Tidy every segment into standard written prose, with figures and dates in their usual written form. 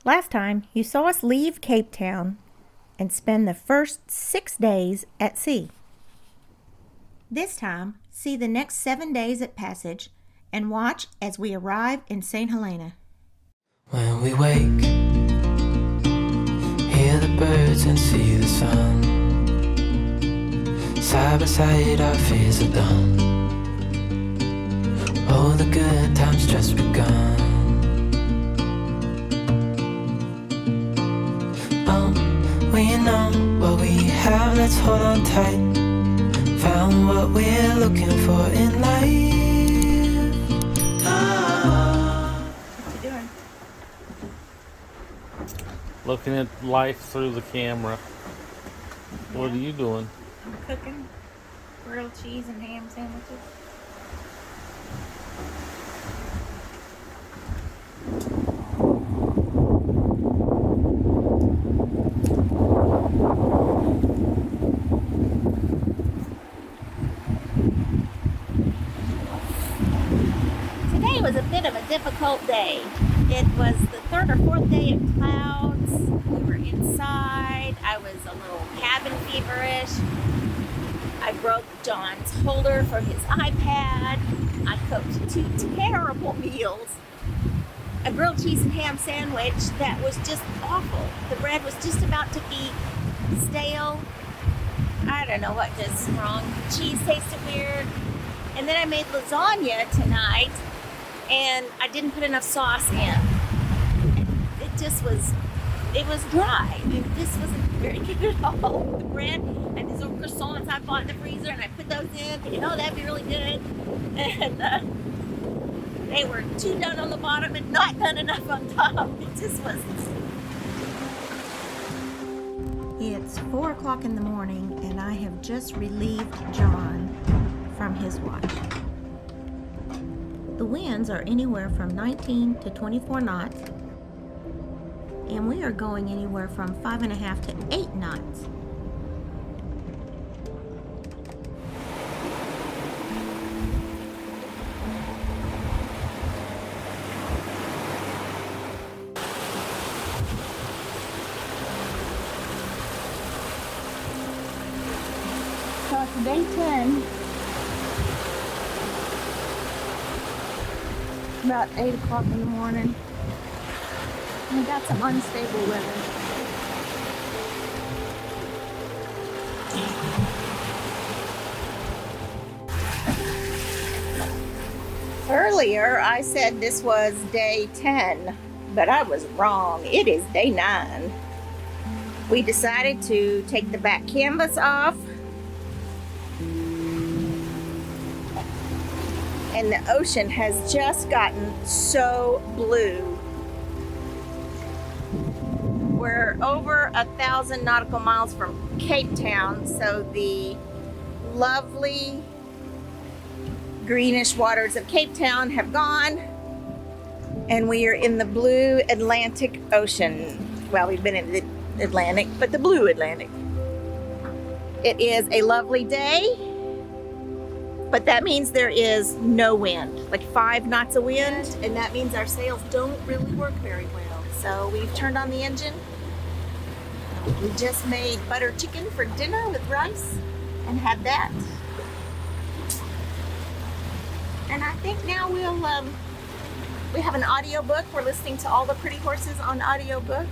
Last time, you saw us leave Cape Town and spend the first 6 days at sea. This time, see the next 7 days at passage and watch as we arrive in Saint Helena. When we wake, hear the birds and see the sun. Side by side our fears are done. Oh, the good times just begun. We know what we have, let's hold on tight. Found what we're looking for in life. What you doing? Looking at life through the camera. What are you doing? I'm cooking grilled cheese and ham sandwiches. Today was a bit of a difficult day. It was the third or fourth day of clouds. We were inside. I was a little cabin feverish. I broke John's holder for his iPad. I cooked 2 terrible meals. A grilled cheese and ham sandwich that was just awful. The bread was just about to be stale. I don't know what was wrong. The cheese tasted weird. And then I made lasagna tonight, and I didn't put enough sauce in. It just was, it was dry. It just wasn't very good at all. The bread and these little croissants I bought in the freezer, and I put those in, thinking, oh, that'd be really good. And they were too done on the bottom and not done enough on top. It just wasn't. It's 4 o'clock in the morning, and I have just relieved John from his watch. The winds are anywhere from 19 to 24 knots, and we are going anywhere from 5.5 to 8 knots. So it's day 10. About 8 o'clock in the morning. We got some unstable weather. Earlier I said this was day 10, but I was wrong. It is day 9. We decided to take the back canvas off, and the ocean has just gotten so blue. We're over 1,000 nautical miles from Cape Town, so the lovely greenish waters of Cape Town have gone, and we are in the blue Atlantic Ocean. Well, we've been in the Atlantic, but the blue Atlantic. It is a lovely day. But that means there is no wind, like 5 knots of wind, and that means our sails don't really work very well. So we've turned on the engine. We just made butter chicken for dinner with rice and had that. And I think now we have an audiobook. We're listening to All the Pretty Horses on audiobook.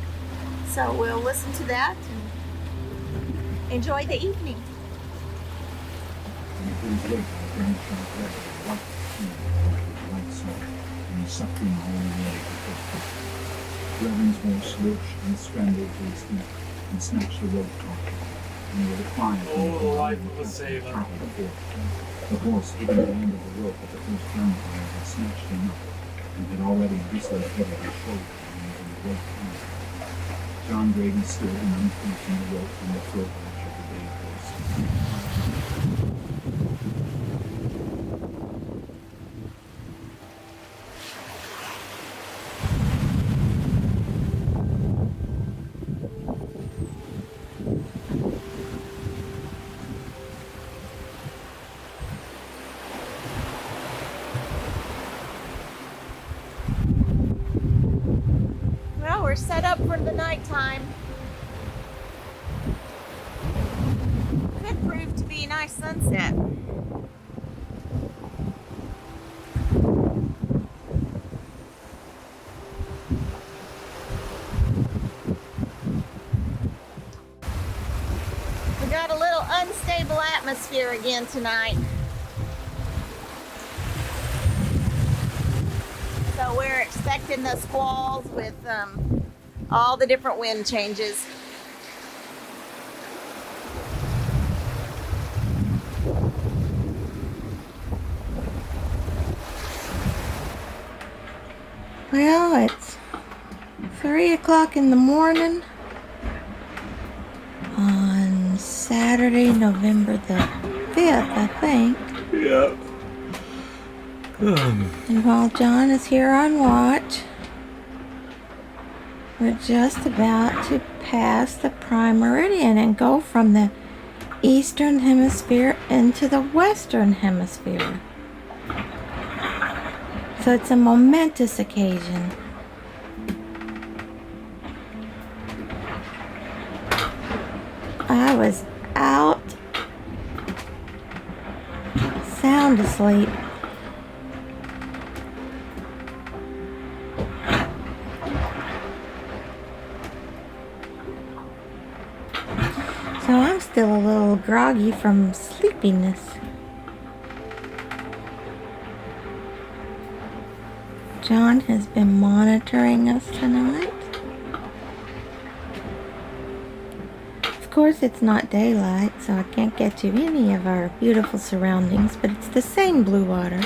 So we'll listen to that and enjoy the evening. Reverends won't switch and scramble to his feet and snatch the rope taut. And with a cry, Oh, the life of a sailor. The horse, hitting the end of the rope at the first gunfire, had snatched him up and had already dislocated his shoulder and was in the rope tight. John Grady stood and uncrossing the rope from the throat latch of the bay horse. we're set up for the nighttime. Could prove to be a nice sunset. We got a little unstable atmosphere again tonight. So we're expecting the squalls with all the different wind changes. Well, it's 3 o'clock in the morning on Saturday, November the 5th, I think. Yeah. And while John is here on watch, we're just about to pass the prime meridian and go from the eastern hemisphere into the western hemisphere. So it's a momentous occasion. I was out, sound asleep. So I'm still a little groggy from sleepiness. John has been monitoring us tonight. Of course, it's not daylight, so I can't get to any of our beautiful surroundings, but it's the same blue water.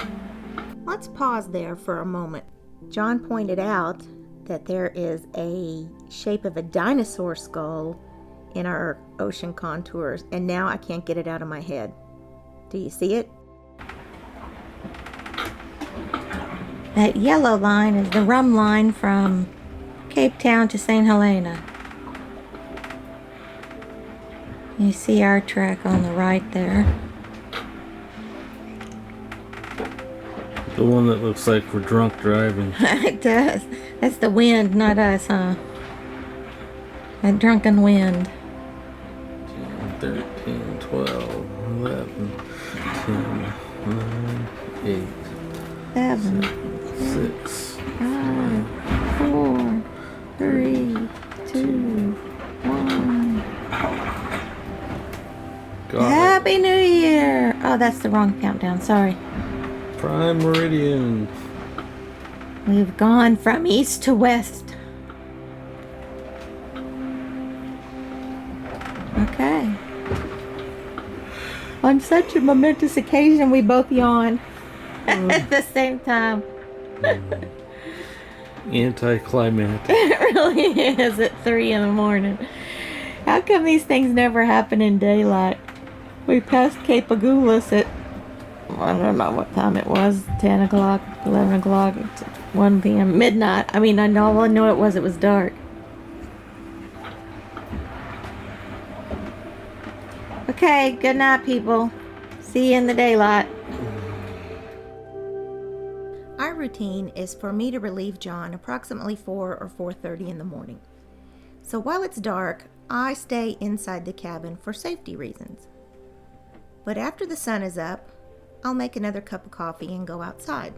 Let's pause there for a moment. John pointed out that there is a shape of a dinosaur skull in our ocean contours, and now I can't get it out of my head. Do you see it? That yellow line is the rum line from Cape Town to Saint Helena. You see our track on the right there. The one that looks like we're drunk driving. It does. That's the wind, not us, huh? That drunken wind. 10, 13, 12, 11, 10, 9, 8, 7, 6, 5, 4, 3, 2, 1. got Happy New Year! Oh, that's the wrong countdown. Sorry. it. Prime meridian. We've gone from east to west. Okay. On such a momentous occasion, we both yawn at the same time. Anticlimactic. It really is at 3 in the morning. How come these things never happen in daylight? We passed Cape Agulhas at, I don't know what time it was, 10 o'clock, 11 o'clock, 1 p.m., midnight. I mean, all I know it was dark. Okay, good night, people. See you in the daylight. Our routine is for me to relieve John approximately 4 or 4:30 in the morning. So while it's dark, I stay inside the cabin for safety reasons. But after the sun is up, I'll make another cup of coffee and go outside.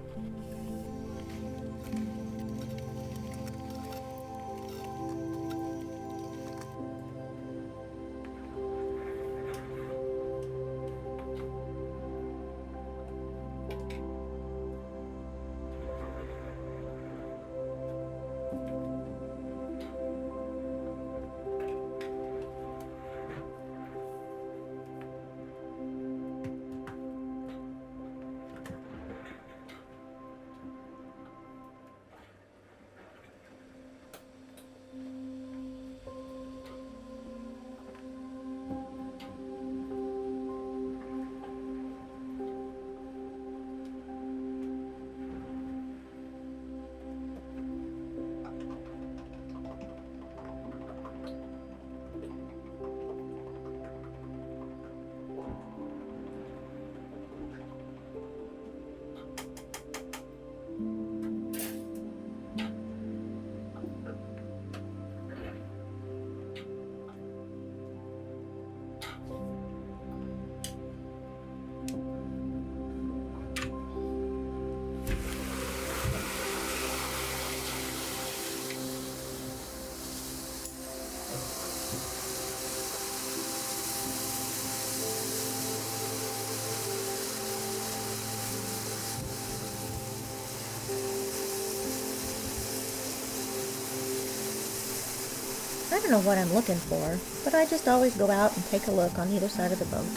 I don't know what I'm looking for, but I just always go out and take a look on either side of the boat.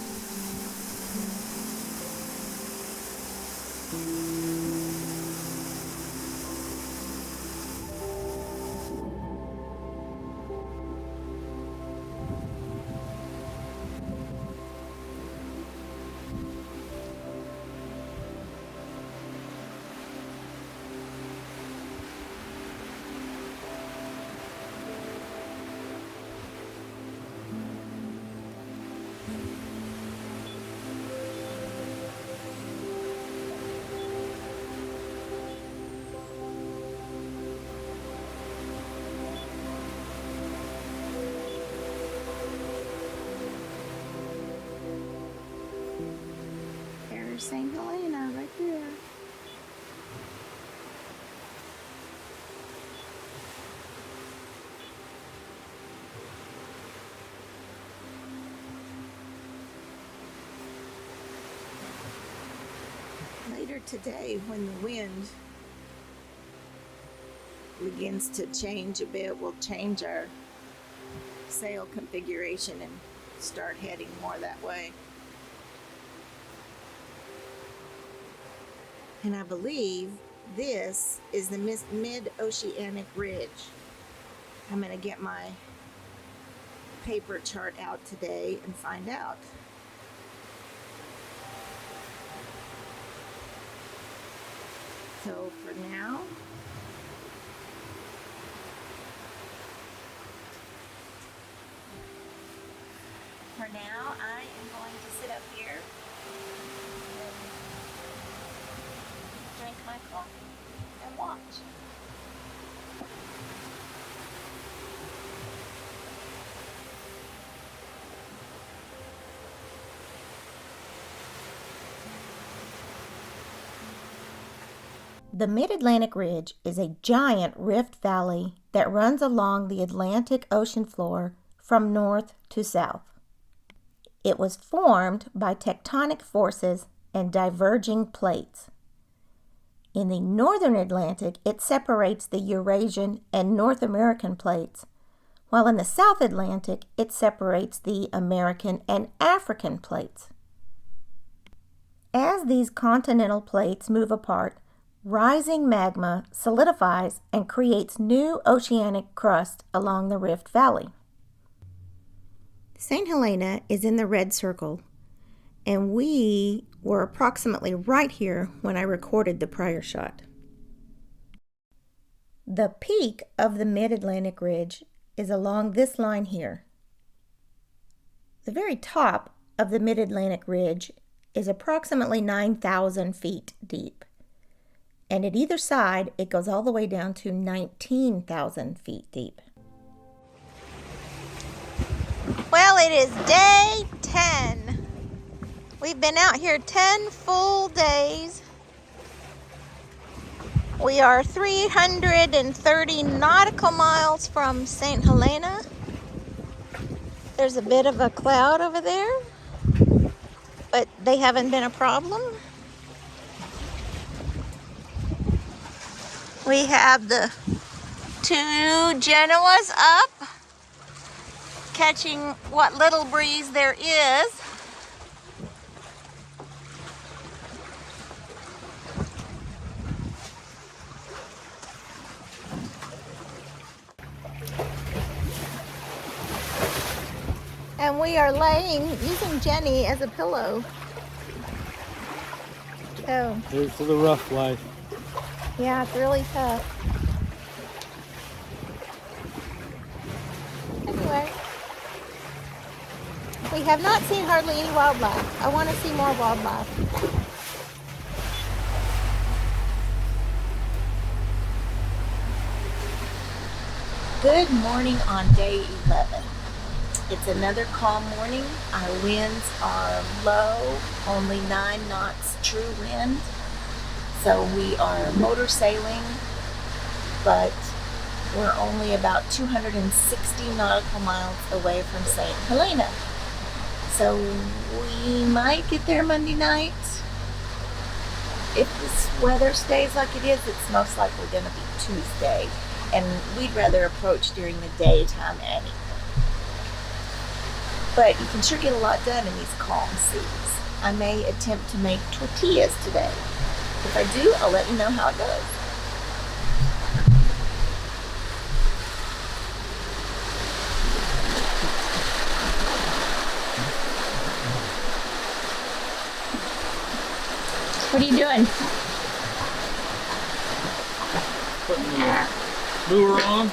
There's Saint Helena right there. Later today, when the wind begins to change a bit, we'll change our sail configuration and start heading more that way. And I believe this is the mid-oceanic ridge. I'm going to get my paper chart out today and find out. So for now, I am going to sit up here and drink my coffee and watch. The Mid-Atlantic Ridge is a giant rift valley that runs along the Atlantic Ocean floor from north to south. It was formed by tectonic forces and diverging plates. In the northern Atlantic, it separates the Eurasian and North American plates, while in the South Atlantic, it separates the American and African plates. As these continental plates move apart, rising magma solidifies and creates new oceanic crust along the Rift Valley. Saint Helena is in the red circle, and we were approximately right here when I recorded the prior shot. The peak of the Mid-Atlantic Ridge is along this line here. The very top of the Mid-Atlantic Ridge is approximately 9,000 feet deep, and at either side it goes all the way down to 19,000 feet deep. Well, it is day 10. We've been out here 10 full days. We are 330 nautical miles from Saint Helena. There's a bit of a cloud over there, but they haven't been a problem. We have the two Genoas up, catching what little breeze there is. And we are using Jenny as a pillow. So, Here's to the rough life. yeah, it's really tough. Anyway, we have not seen hardly any wildlife. I want to see more wildlife. Good morning on day 11. It's another calm morning. Our winds are low, only 9 knots true wind. So we are motor sailing, but we're only about 260 nautical miles away from Saint Helena. So we might get there Monday night. If this weather stays like it is, it's most likely going to be Tuesday. and we'd rather approach during the daytime anyway. But you can sure get a lot done in these calm seas. I may attempt to make tortillas today. If I do, I'll let you know how it goes. What are you doing? Putting the lure on.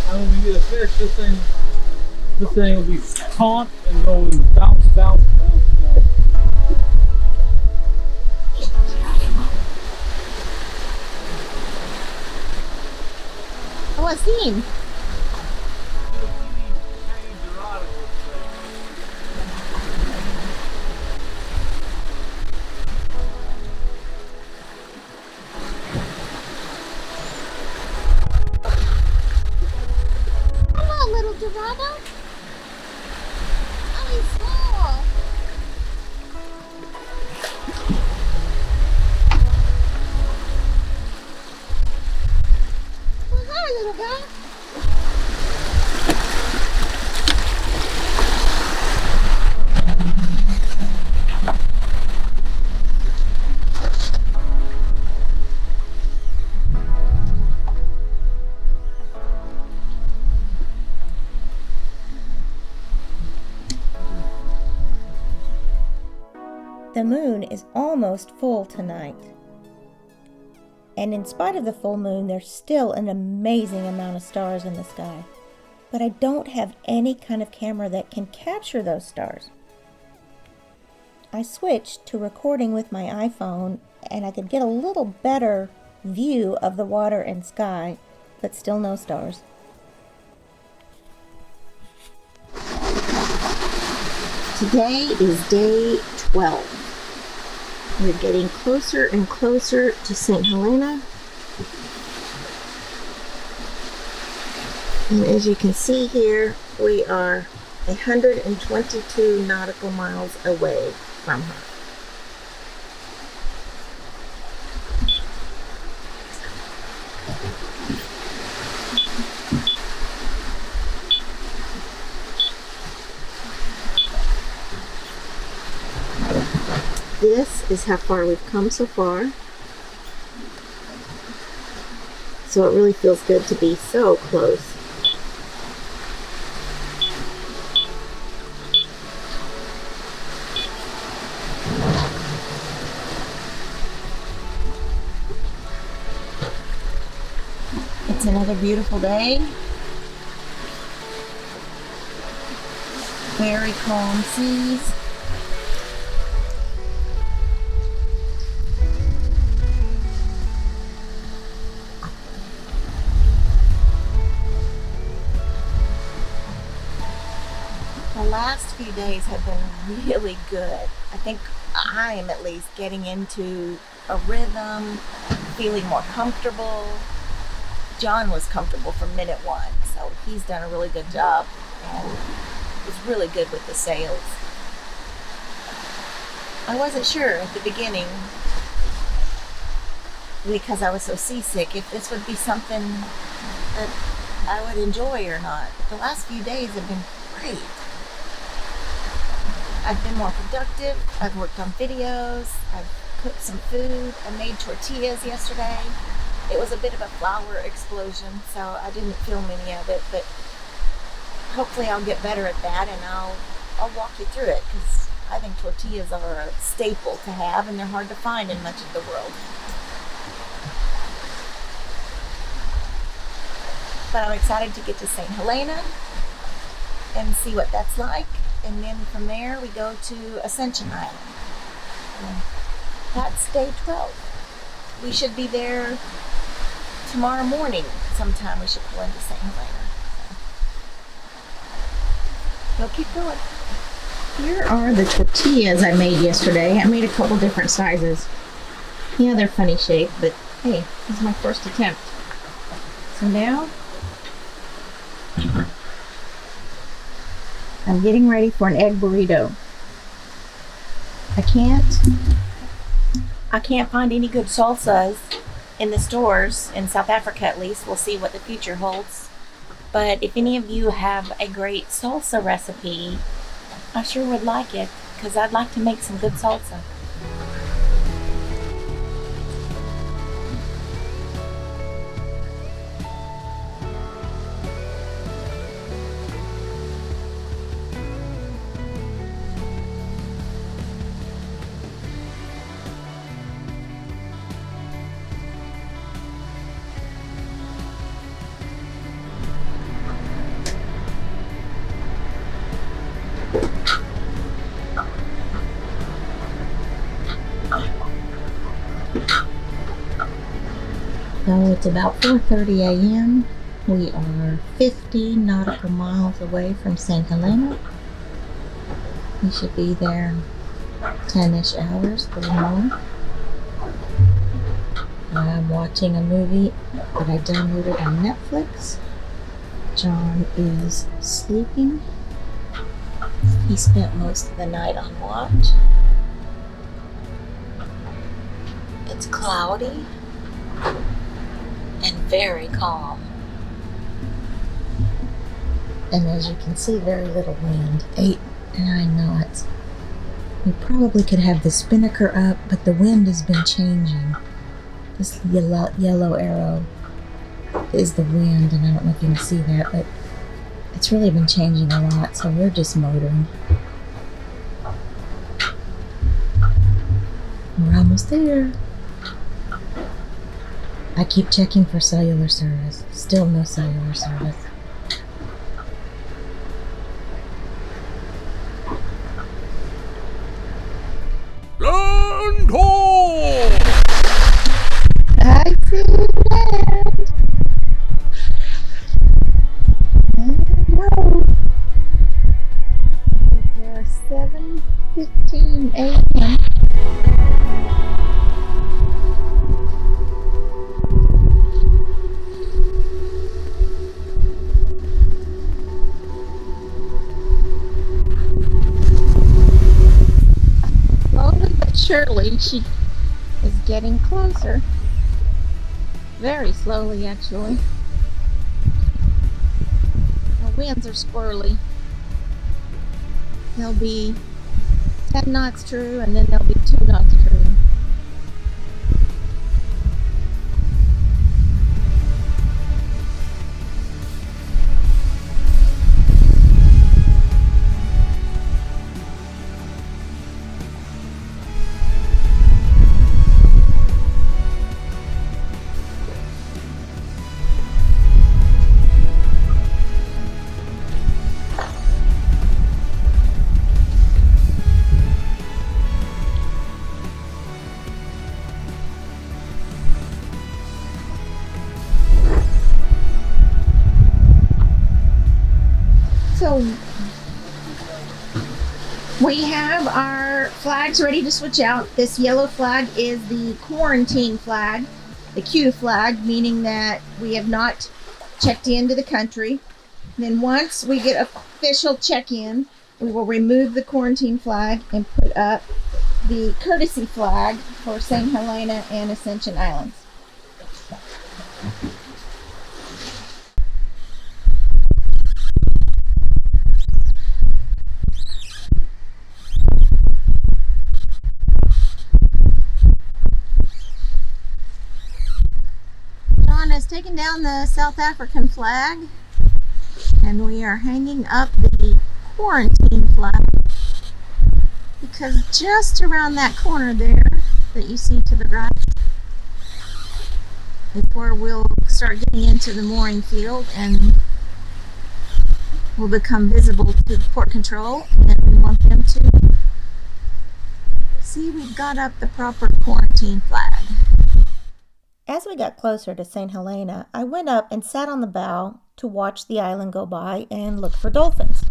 When we get a fish, this thing will be taunt and going bounce, bounce, bounce, bounce. Oh, I've seen. Hello, little Dorado. Oh, he's small. Well, hi, little guy. The moon is almost full tonight. And in spite of the full moon, there's still an amazing amount of stars in the sky. But I don't have any kind of camera that can capture those stars. I switched to recording with my iPhone, and I could get a little better view of the water and sky, but still no stars. Today is day 12. We're getting closer and closer to Saint Helena. And as you can see here, we are 122 nautical miles away from her. This is how far we've come so far. So it really feels good to be so close. It's another beautiful day. Very calm seas. The last few days have been really good. I think I am at least getting into a rhythm, feeling more comfortable. John was comfortable from minute one, so he's done a really good job and is really good with the sails. I wasn't sure at the beginning, because I was so seasick, if this would be something that I would enjoy or not. But the last few days have been great. I've been more productive. I've worked on videos. I've cooked some food. I made tortillas yesterday. It was a bit of a flour explosion, so I didn't film any of it, but hopefully I'll get better at that, and I'll walk you through it, because I think tortillas are a staple to have, and they're hard to find in much of the world. But I'm excited to get to Saint Helena and see what that's like, and then from there we go to Ascension Island. That's day 12. We should be there tomorrow morning sometime. We should pull into Saint Helena. We'll keep going. Here are the tortillas I made yesterday. I made a couple different sizes. Yeah, they're funny shaped, but hey, this is my first attempt. So now, I'm getting ready for an egg burrito. I can't find any good salsas in the stores, in South Africa at least. We'll see what the future holds. But if any of you have a great salsa recipe, I sure would like it, because I'd like to make some good salsa. So it's about 4:30 a.m. We are 50 nautical miles away from Saint Helena. We should be there in 10-ish hours, a little more. I'm watching a movie that I downloaded on Netflix. John is sleeping. He spent most of the night on watch. It's cloudy and very calm. And as you can see, very little wind, 8 to 9 knots. We probably could have the spinnaker up, but the wind has been changing. This yellow arrow is the wind, and I don't know if you can see that, but it's really been changing a lot, so we're just motoring. We're almost there. I keep checking for cellular service. Still no cellular service. Land ho! I see land. No. There are 7:15 a.m. Slowly but surely, she is getting closer. Very slowly, actually. The winds are squirrely. There'll be 10 knots true, and then there'll be 2 knots true. So we have our flags ready to switch out. This yellow flag is the quarantine flag, the Q flag, meaning that we have not checked into the country. Then once we get official check-in, we will remove the quarantine flag and put up the courtesy flag for Saint Helena and Ascension Islands. Has taken down the South African flag, and we are hanging up the quarantine flag, because just around that corner there that you see to the right is where we'll start getting into the mooring field, and will become visible to the port control, and we want them to see we've got up the proper quarantine flag. As we got closer to St. Helena, I went up and sat on the bow to watch the island go by and look for dolphins.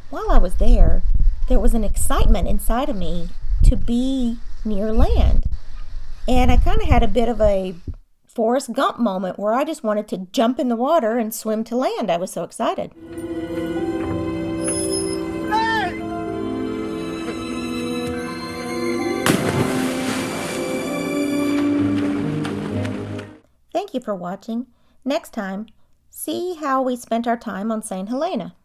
While I was there was an excitement inside of me to be near land. And I kind of had a bit of a Forrest Gump moment where I just wanted to jump in the water and swim to land. I was so excited. Thank you for watching. Next time, see how we spent our time on St. Helena.